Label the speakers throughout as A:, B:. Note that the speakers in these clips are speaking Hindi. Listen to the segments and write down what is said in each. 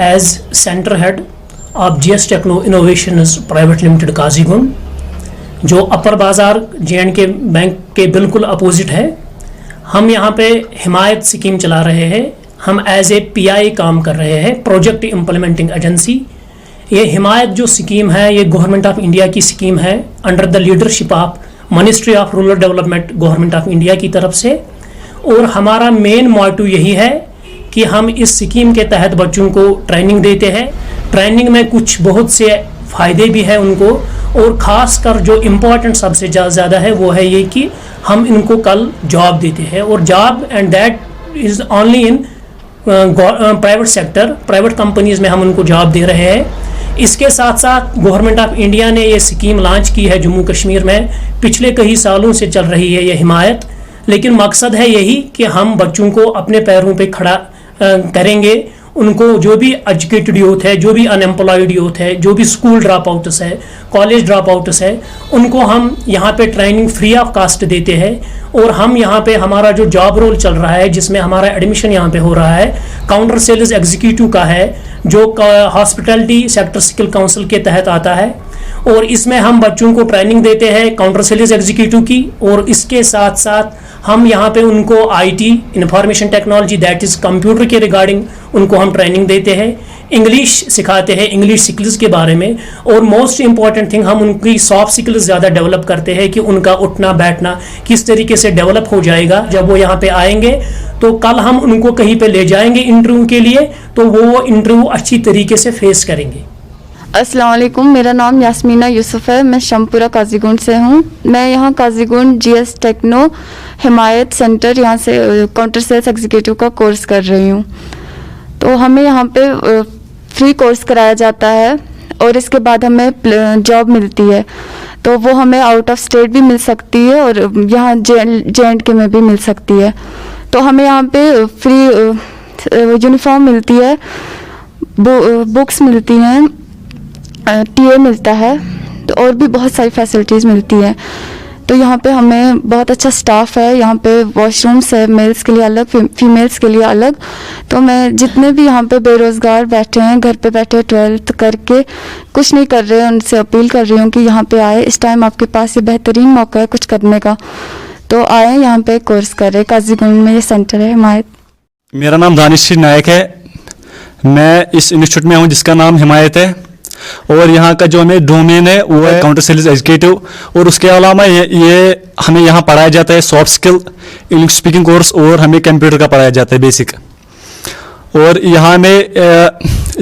A: as Center Head of GS Techno Innovations Private Limited Qazigund, जो अपर बाज़ार J&K बैंक के बिल्कुल अपोजिट है। हम यहाँ पे हिमायत स्कीम चला रहे हैं। हम एज ए PI काम कर रहे हैं, प्रोजेक्ट इम्प्लीमेंटिंग एजेंसी। ये हिमायत जो स्कीम है ये गवर्नमेंट ऑफ इंडिया की स्कीम है under the leadership of ministry of rural development government of India की तरफ से। और हमारा मेन मोटिव यही है कि हम इस स्कीम के तहत बच्चों को ट्रेनिंग देते हैं। ट्रेनिंग में कुछ बहुत से फ़ायदे भी हैं उनको, और ख़ास कर जो इम्पोर्टेंट सबसे ज़्यादा है वो है ये कि हम इनको कल जॉब देते हैं, और job and that is only in private sector, private companies में हम उनको जॉब दे रहे हैं। इसके साथ साथ गवर्नमेंट ऑफ इंडिया ने ये स्कीम लॉन्च की है जम्मू कश्मीर में, पिछले कई सालों से चल रही है ये हिमायत। लेकिन मकसद है यही कि हम बच्चों को अपने पैरों पे खड़ा करेंगे। उनको जो भी एजुकेटेड यूथ है, जो भी अनएम्प्लॉयड यूथ है, जो भी स्कूल ड्रॉप आउट्स है, कॉलेज ड्रॉप आउट्स है, उनको हम यहाँ पे ट्रेनिंग फ्री ऑफ कास्ट देते हैं। और हम यहाँ पे हमारा जो जॉब रोल चल रहा है, जिसमें हमारा एडमिशन यहाँ पे हो रहा है, काउंटर सेल्स एग्जीक्यूटिव का है, जो हॉस्पिटैलिटी सेक्टर स्किल काउंसिल के तहत आता है। और इसमें हम बच्चों को ट्रेनिंग देते हैं काउंटर सेल्स एग्जीक्यूटिव की, और इसके साथ साथ हम यहाँ पे उनको IT information technology that is computer के रिगार्डिंग उनको हम ट्रेनिंग देते हैं। इंग्लिश सिखाते हैं, इंग्लिश स्किल्स के बारे में। और मोस्ट इंपॉर्टेंट थिंग, हम उनकी सॉफ्ट स्किल्स ज़्यादा डेवलप करते हैं कि उनका उठना बैठना किस तरीके से डेवलप हो जाएगा जब वो यहाँ पे आएंगे। तो कल हम उनको कहीं पे ले जाएंगे इंटरव्यू के लिए, तो वो इंटरव्यू अच्छी तरीके से फेस करेंगे।
B: अस्सलाम वालेकुम, मेरा नाम यास्मीना यूसुफ है। मैं शमपुरा काजीगुंड से हूँ। मैं यहाँ काजीगुंड GS टेक्नो हिमायत सेंटर यहाँ से काउंटर सेल्स एग्जीक्यूटिव का कोर्स कर रही हूँ। तो हमें यहाँ पे फ्री कोर्स कराया जाता है, और इसके बाद हमें जॉब मिलती है। तो वो हमें आउट ऑफ स्टेट भी मिल सकती है, और यहाँ J&K में भी मिल सकती है। तो हमें यहाँ पे फ्री यूनिफॉर्म मिलती है, बुक्स मिलती हैं, TA मिलता है, तो और भी बहुत सारी फैसिलिटीज़ मिलती हैं। तो यहाँ पे हमें बहुत अच्छा स्टाफ है। यहाँ पे वॉशरूम्स है, मेल्स के लिए अलग, फीमेल्स के लिए अलग। तो मैं जितने भी यहाँ पे बेरोज़गार बैठे हैं, घर पे बैठे 12th करके कुछ नहीं कर रहे हैं, उनसे अपील कर रही हूँ कि यहाँ पे आए। इस टाइम आपके पास ये बेहतरीन मौका है कुछ करने का, तो आए यहाँ पे कोर्स करें। काजीगुंड में ये सेंटर है हिमायत।
C: मेरा नाम दानिश नायक है। मैं इस इंस्टीट्यूट में हूँ जिसका नाम हिमायत है, और यहाँ का जो हमें डोमेन है वो है काउंटर सेल्स एग्जीक्यूटिव। और उसके अलावा ये हमें यहाँ पढ़ाया जाता है soft skill, English speaking course, और हमें कंप्यूटर का पढ़ाया जाता है बेसिक। और यहाँ हमें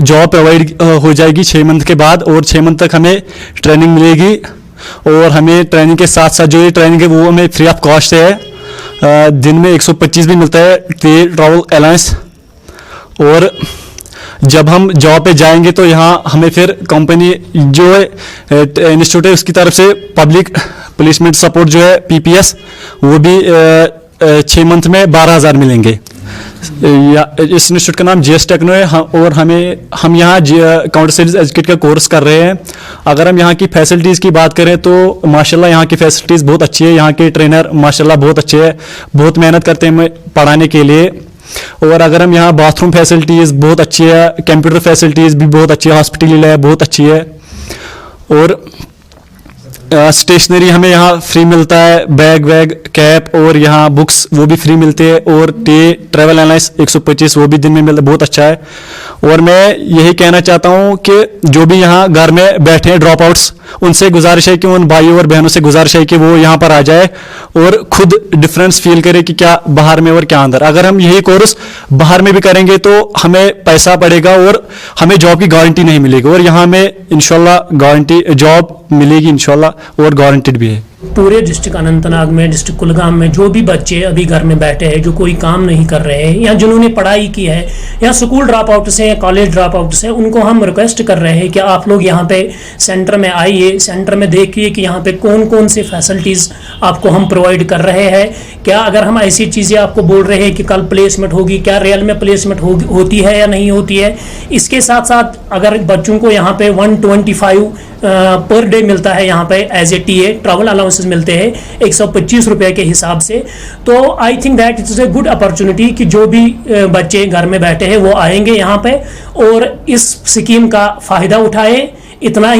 C: जॉब प्रोवाइड हो जाएगी 6 मंथ के बाद, और 6 मंथ तक हमें ट्रेनिंग मिलेगी। और हमें ट्रेनिंग के साथ साथ जो ये ट्रेनिंग है वो हमें फ्री ऑफ कॉस्ट है। दिन में 125 भी मिलता है ट्रैवल अलाउंस। और जब हम जॉब पे जाएंगे तो यहाँ हमें फिर कंपनी जो है इंस्टीट्यूट है उसकी तरफ से पब्लिक प्लेसमेंट सपोर्ट जो है PPS, वो भी 6 मंथ में 12,000 मिलेंगे। इस इंस्टीट्यूट का नाम GS टेक्नो है। और हम यहाँ काउंटर सेल्स एजुकेट का कोर्स कर रहे हैं। अगर हम यहाँ की फैसिलिटीज़ की बात करें तो माशाल्लाह यहाँ की फैसिलिटीज़ बहुत अच्छी है। यहाँ के ट्रेनर माशाल्लाह बहुत अच्छे हैं, बहुत मेहनत करते हैं पढ़ाने के लिए। और अगर हम यहाँ बाथरूम फैसिलिटीज़ बहुत अच्छी है, कंप्यूटर फैसिलिटीज़ भी बहुत अच्छी है, हॉस्पिटल लैब बहुत अच्छी है। और स्टेशनरी हमें यहाँ फ्री मिलता है, बैग कैप, और यहाँ बुक्स वो भी फ्री मिलते हैं। और ट्रैवल अलाउंस 125 वो भी दिन में मिलता है, बहुत अच्छा है। और मैं यही कहना चाहता हूँ कि जो भी यहाँ घर में बैठे हैं ड्रॉप आउट्स, उनसे गुजारिश है कि उन भाइयों और बहनों से गुजारिश है कि वो यहाँ पर आ जाए और खुद डिफरेंस फील करे कि क्या बाहर में और क्या अंदर। अगर हम यही कोर्स बाहर में भी करेंगे तो हमें पैसा पड़ेगा और हमें जॉब की गारंटी नहीं मिलेगी, और यहाँ हमें इंशाल्लाह गारंटी जॉब मिलेगी इंशाल्लाह, और गारंटीड भी है।
A: पूरे डिस्ट्रिक्ट अनंतनाग में, डिस्ट्रिक्ट कुलगाम में जो भी बच्चे अभी घर में बैठे हैं, जो कोई काम नहीं कर रहे हैं, या जिन्होंने पढ़ाई की है, या स्कूल ड्रॉप आउट से या कॉलेज ड्रॉप आउट से, उनको हम रिक्वेस्ट कर रहे हैं कि आप लोग यहाँ पे सेंटर में आइए, सेंटर में देखिए कि यहाँ पे कौन कौन सी फैसिलिटीज़ आपको हम प्रोवाइड कर रहे हैं। क्या अगर हम ऐसी चीज़ें आपको बोल रहे हैं कि कल प्लेसमेंट होगी, क्या रियल में प्लेसमेंट होती है या नहीं होती है। इसके साथ साथ अगर बच्चों को यहाँ पे 125 पर डे मिलता है यहाँ पे as a TA travel allowance allowances मिलते हैं 125 रुपये के हिसाब से। तो I think that it is a good opportunity कि जो भी बच्चे घर में बैठे हैं वो आएंगे यहाँ पे और इस स्कीम का फ़ायदा उठाए। इतना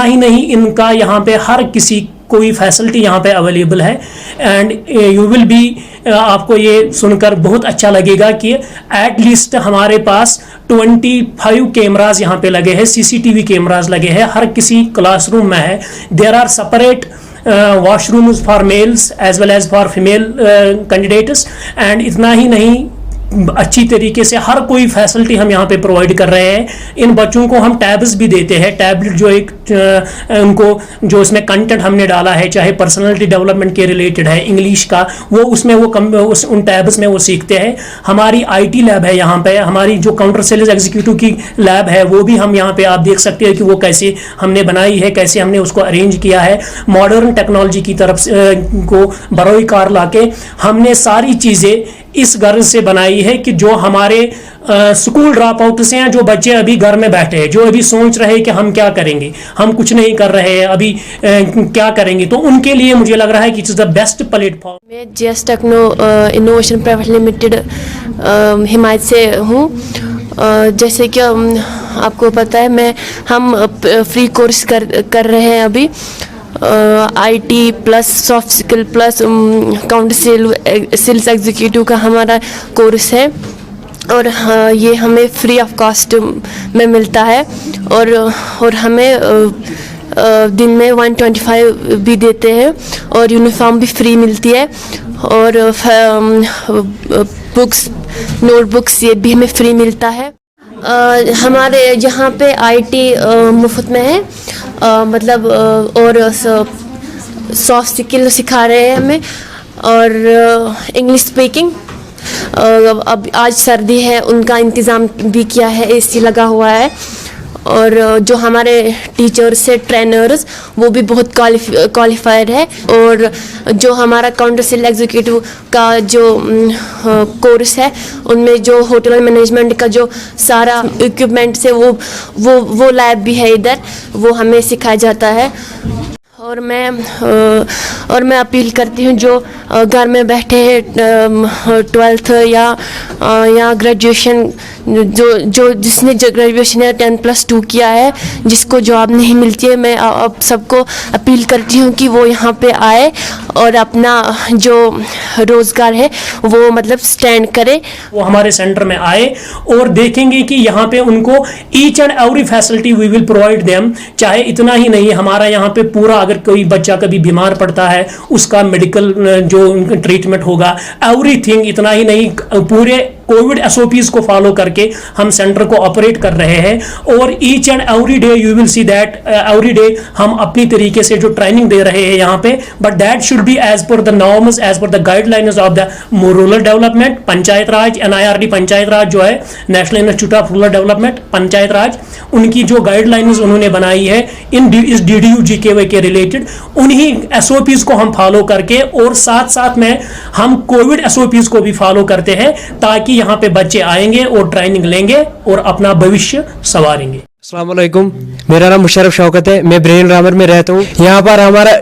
A: ही नहीं इनका यहाँ पे हर किसी कोई फैसिलिटी यहाँ पे अवेलेबल है। एंड यू विल बी, आपको ये सुनकर बहुत अच्छा लगेगा कि एट लीस्ट हमारे पास 25 कैमराज यहाँ पे लगे हैं, CCTV कैमराज लगे हैं, हर किसी क्लासरूम में है। There are separate washrooms for males as well as for female candidates। And इतना ही नहीं, अच्छी तरीके से हर कोई फैसिलिटी हम यहाँ पे प्रोवाइड कर रहे हैं। इन बच्चों को हम टैब्स भी देते हैं, टैबलेट जो एक उनको जो इसमें कंटेंट हमने डाला है, चाहे पर्सनालिटी डेवलपमेंट के रिलेटेड है, इंग्लिश का, वो उसमें उन टैब्स में वो सीखते हैं। हमारी IT लैब है यहाँ पे, हमारी जो काउंटर सेल्स एग्जीक्यूटिव की लैब है वो भी हम यहाँ पे आप देख सकते हैं कि वो कैसे हमने बनाई है, कैसे हमने उसको अरेंज किया है। मॉडर्न टेक्नोलॉजी की तरफ को बरोकार लाके हमने सारी चीज़ें इस गर्ज से बनाई है कि जो हमारे स्कूल ड्रॉप आउट से हैं, जो बच्चे अभी घर में बैठे हैं, जो अभी सोच रहे हैं कि हम क्या करेंगे, हम कुछ नहीं कर रहे हैं अभी, क्या करेंगे, तो उनके लिए मुझे लग रहा है कि इट्स द बेस्ट प्लेटफॉर्म।
D: मैं GS techno innovation private limited Himayat से हूँ। जैसे कि आपको पता है हम फ्री कोर्स कर रहे हैं अभी, IT plus soft skill plus counter sales executive का हमारा कोर्स है और ये हमें फ्री ऑफ कॉस्ट में मिलता है और हमें दिन में 125 भी देते हैं और यूनिफॉर्म भी फ्री मिलती है और बुक्स नोटबुक्स ये भी हमें फ्री मिलता है। हमारे यहाँ पे IT मुफ्त में है, मतलब और सॉफ्ट स्किल सिखा रहे हैं हमें और इंग्लिश स्पीकिंग। अब आज सर्दी है, उनका इंतज़ाम भी किया है, AC लगा हुआ है और जो हमारे टीचर्स है, ट्रेनर्स, वो भी बहुत क्वालिफाइड है और जो हमारा काउंटर सेल एग्जीक्यूटिव का जो कोर्स है उनमें जो होटल मैनेजमेंट का जो सारा इक्विपमेंट है वो लैब भी है इधर, वो हमें सिखाया जाता है। और मैं अपील करती हूँ जो घर में बैठे हैं 12th या ग्रेजुएशन, जो जिसने ग्रेजुएशन या 10+2 किया है, जिसको जॉब नहीं मिलती है, मैं अब सबको अपील करती हूँ कि वो यहाँ पे आए और अपना जो रोज़गार है वो मतलब स्टैंड करे।
A: वो हमारे सेंटर में आए और देखेंगे कि यहाँ पे उनको each and every facility we will provide them. चाहे इतना ही नहीं, हमारा यहाँ पे पूरा, अगर कोई बच्चा कभी बीमार पड़ता है उसका मेडिकल जो ट्रीटमेंट होगा, एवरीथिंग। इतना ही नहीं, पूरे कोविड SOPs को फॉलो करके हम सेंटर को ऑपरेट कर रहे हैं और each and every day you will see that every day हम अपनी तरीके से जो ट्रेनिंग दे रहे हैं यहाँ पे, but that should be as per the norms, as per the guidelines of the rural development, panchayat raj, NIRD panchayat raj जो है, national institute of rural development, panchayat raj, उनकी जो गाइडलाइंस उन्होंने बनाई है इस DDU-GKY के रिलेटेड, उन्हीं SOPs को हम फॉलो करके और साथ साथ में हम कोविड SOPs को भी फॉलो करते हैं ताकि यहाँ पे बच्चे आएंगे और ट्रेनिंग लेंगे और अपना भविष्य संवारेंगे।
E: अस्सलाम वालेकुम, मेरा नाम मुशर्रफ शौकत है, मैं ब्रेन रामर में रहता हूँ। यहाँ पर हमारा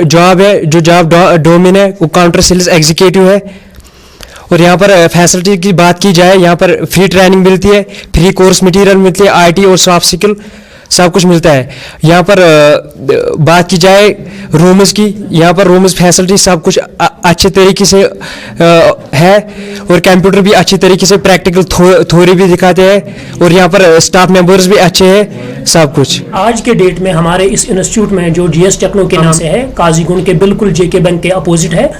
E: जॉब है, जो जॉब डोमेन है वो काउंटर सेल्स एग्जीक्यूटिव है और यहाँ पर फैसिलिटी की बात की जाए, यहाँ पर फ्री ट्रेनिंग मिलती है, फ्री कोर्स मटेरियल मिलती है, IT और सॉफ्ट स्किल सब कुछ मिलता है। यहाँ पर बात की जाए रूम्स की, यहाँ पर रूम्स फैसिलिटी सब कुछ अच्छे तरीके से है और कंप्यूटर भी अच्छी तरीके से प्रैक्टिकल थ्योरी भी दिखाते हैं और यहाँ पर स्टाफ मेंबर्स भी अच्छे हैं, सब कुछ।
A: आज के डेट में हमारे इस इंस्टीट्यूट में जो GS टेक्नो के नाम से है, काजीगुंड के बिल्कुल JK बैंक के अपोजिट है,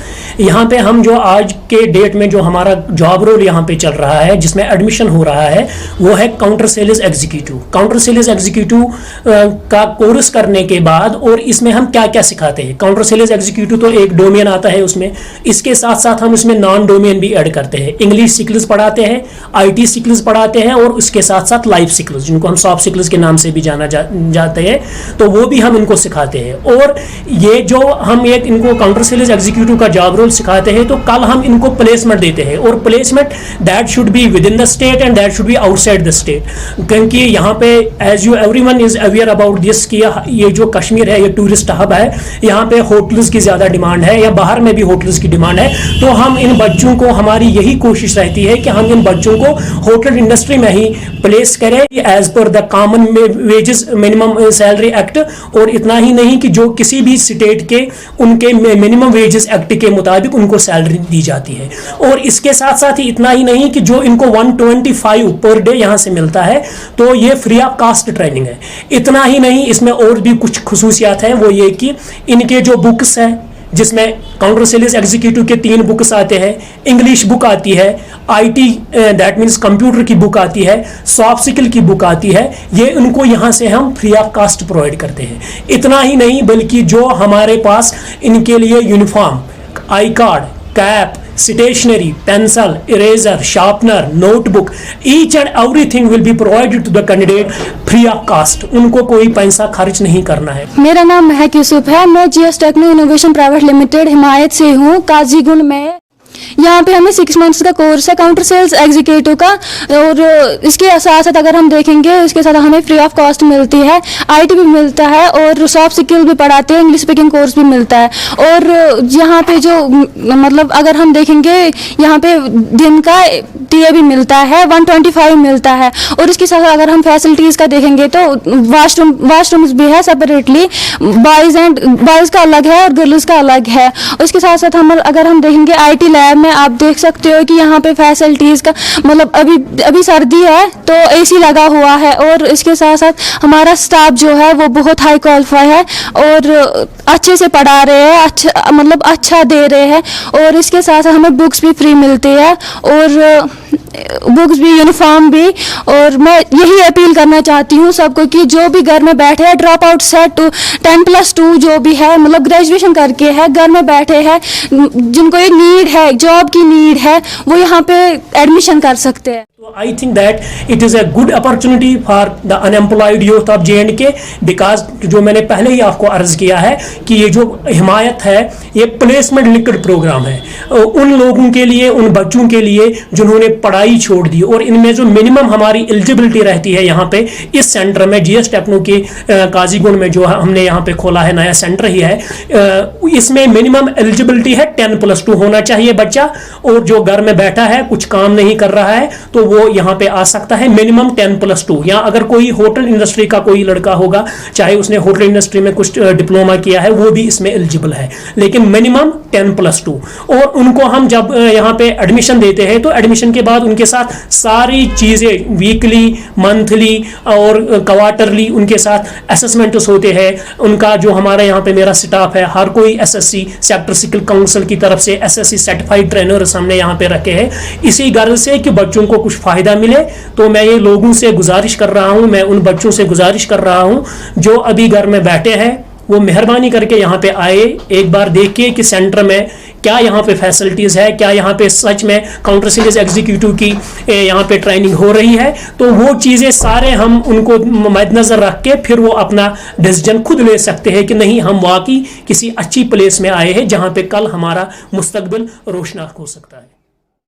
A: यहाँ पे हम जो आज के डेट में जो हमारा जॉब रोल यहाँ पे चल रहा है, जिसमें एडमिशन हो रहा है, वो है counter sales executive. Counter sales executive का कोर्स करने के बाद और इसमें हम क्या क्या सिखाते हैं। काउंटर सेल्स एग्जीक्यूटिव तो एक डोमेन आता है उसमें, इसके साथ साथ हम उसमें नॉन डोमेन भी ऐड करते हैं। इंग्लिश स्किल्स पढ़ाते हैं, IT स्किल्स पढ़ाते हैं और उसके साथ साथ लाइफ स्किल्स, जिनको हम सॉफ्ट स्किल्स के नाम से भी जाना जाते हैं, तो वो भी हम इनको सिखाते हैं। और ये जो हम एक इनको काउंटर सेल्स एग्जीक्यूटिव का जॉब रोल सिखाते हैं, तो कल हम इनको प्लेसमेंट देते हैं और placement that should be within the state and that should be outside the state, क्योंकि यहाँ पे as you every everyone is aware about this कि ये जो कश्मीर है ये टूरिस्ट हब है, यहाँ पे होटल्स की ज़्यादा डिमांड है या बाहर में भी होटल्स की डिमांड है। तो हम इन बच्चों को, हमारी यही कोशिश रहती है कि हम इन बच्चों को होटल इंडस्ट्री में ही प्लेस करें as per the common wages minimum salary act. और इतना ही नहीं कि जो किसी भी स्टेट के उनके मिनिमम वेजेस एक्ट के मुताबिक उनको सैलरी दी जाती है। और इसके साथ साथ ही इतना ही नहीं कि जो इनको 125 पर डे यहाँ से मिलता है तो ये फ्री ऑफ कास्ट ट्रेनिंग है। इतना ही नहीं, इसमें और भी कुछ खुसूसियात हैं, वो ये कि इनके जो बुक्स हैं जिसमें काउंटर सेल्स एग्जीक्यूटिव के 3 बुक्स आते हैं, इंग्लिश बुक आती है, आईटी दैट मीन्स कंप्यूटर की बुक आती है, सॉफ्ट स्किल की बुक आती है, ये उनको यहाँ से हम फ्री ऑफ कास्ट प्रोवाइड करते हैं। इतना ही नहीं बल्कि जो हमारे पास इनके लिए uniform, I card, cap, stationery, pencil, eraser, sharpener, notebook, each and everything will be provided to the candidate free of cost. उनको कोई पैसा खर्च नहीं करना है।
F: मेरा नाम महक यूसुफ है। मैं GS techno innovation private limited Himayat से हूँ, काजीगुंड में। यहाँ पे हमें 6 मंथ्स का कोर्स है काउंटर सेल्स एग्जीक्यूटिव का, और इसके साथ साथ अगर हम देखेंगे इसके साथ हमें फ्री ऑफ कॉस्ट मिलती है, आईटी भी मिलता है और सॉफ्ट स्किल भी पढ़ाते हैं, इंग्लिश स्पीकिंग कोर्स भी मिलता है। और यहाँ पे जो मतलब अगर हम देखेंगे यहाँ पे दिन का टीए भी मिलता है, 125 मिलता है। और इसके साथ अगर हम फैसिलिटीज़ का देखेंगे तो वाशरूम्स भी है सेपरेटली, बॉयज़ का अलग है और गर्ल्स का अलग है। और इसके साथ साथ हम अगर हम देखेंगे आईटी लैब में आप देख सकते हो कि यहाँ पे फैसिलिटीज़ का मतलब अभी सर्दी है तो एसी लगा हुआ है। और इसके साथ साथ हमारा स्टाफ जो है वो बहुत हाई क्वालिफाई है और अच्छे से पढ़ा रहे हैं, अच्छा दे रहे हैं। और इसके साथ साथ हमें बुक्स भी फ्री मिलती है और बुक्स भी, यूनिफॉर्म भी। और मैं यही अपील करना चाहती हूँ सबको कि जो भी घर में बैठे हैं, ड्रॉप आउट सेट 10+2 जो भी है, मतलब ग्रेजुएशन करके है, घर में बैठे हैं, जिनको एक नीड है, जॉब की नीड है, वो यहाँ पे एडमिशन कर सकते हैं।
A: I think that it is a good opportunity for the unemployed youth of J&K because जो मैंने पहले ही आपको अर्ज किया है कि ये जो हिमायत है ये प्लेसमेंट लिंक्ड प्रोग्राम है उन लोगों के लिए, उन बच्चों के लिए जिन्होंने पढ़ाई छोड़ दी। और इनमें जो मिनिमम हमारी एलिजिबिलिटी रहती है यहाँ पे इस सेंटर में जीएस टेक्नो के काजीगुंड में जो हमने यहाँ पे खोला है, नया सेंटर ही है, इसमें मिनिमम एलिजिबिलिटी है 10+2 होना चाहिए बच्चा। और जो घर में बैठा है, कुछ काम नहीं कर रहा है, तो वो यहाँ पे आ सकता है मिनिमम 10+2। या अगर कोई होटल इंडस्ट्री का कोई लड़का होगा, चाहे उसने होटल इंडस्ट्री में कुछ डिप्लोमा किया है, वो भी इसमें एलिजिबल है, लेकिन मिनिमम 10+2। और उनको हम जब यहाँ पे एडमिशन देते हैं तो एडमिशन के बाद उनके साथ सारी चीज़ें वीकली, मंथली और क्वार्टरली उनके साथ असेसमेंट्स होते हैं। उनका जो हमारा यहाँ पे मेरा स्टाफ है, हर कोई एसएससी सेक्टर स्किल काउंसिल की तरफ से एसएससी सर्टिफाइड ट्रेनर्स हमने यहाँ पे रखे हैं, इसी गर्ज से कि बच्चों को कुछ फायदा मिले। तो मैं ये लोगों से गुजारिश कर रहा हूँ, मैं उन बच्चों से गुजारिश कर रहा हूँ जो अभी घर में बैठे हैं, वो मेहरबानी करके यहाँ पे आए, एक बार देखिए कि सेंटर में क्या यहाँ पे फैसिलिटीज़ है, क्या यहाँ पे सच में काउंटर सेल्स एग्जीक्यूटिव की यहाँ पे ट्रेनिंग हो रही है। तो वो चीज़ें सारे हम उनको मद्देनज़र रख के फिर वो अपना डिसीजन खुद ले सकते हैं कि नहीं, हम वाकई किसी अच्छी प्लेस में आए हैं जहाँ पे कल हमारा मुस्तकबिल रोशनाक हो सकता है।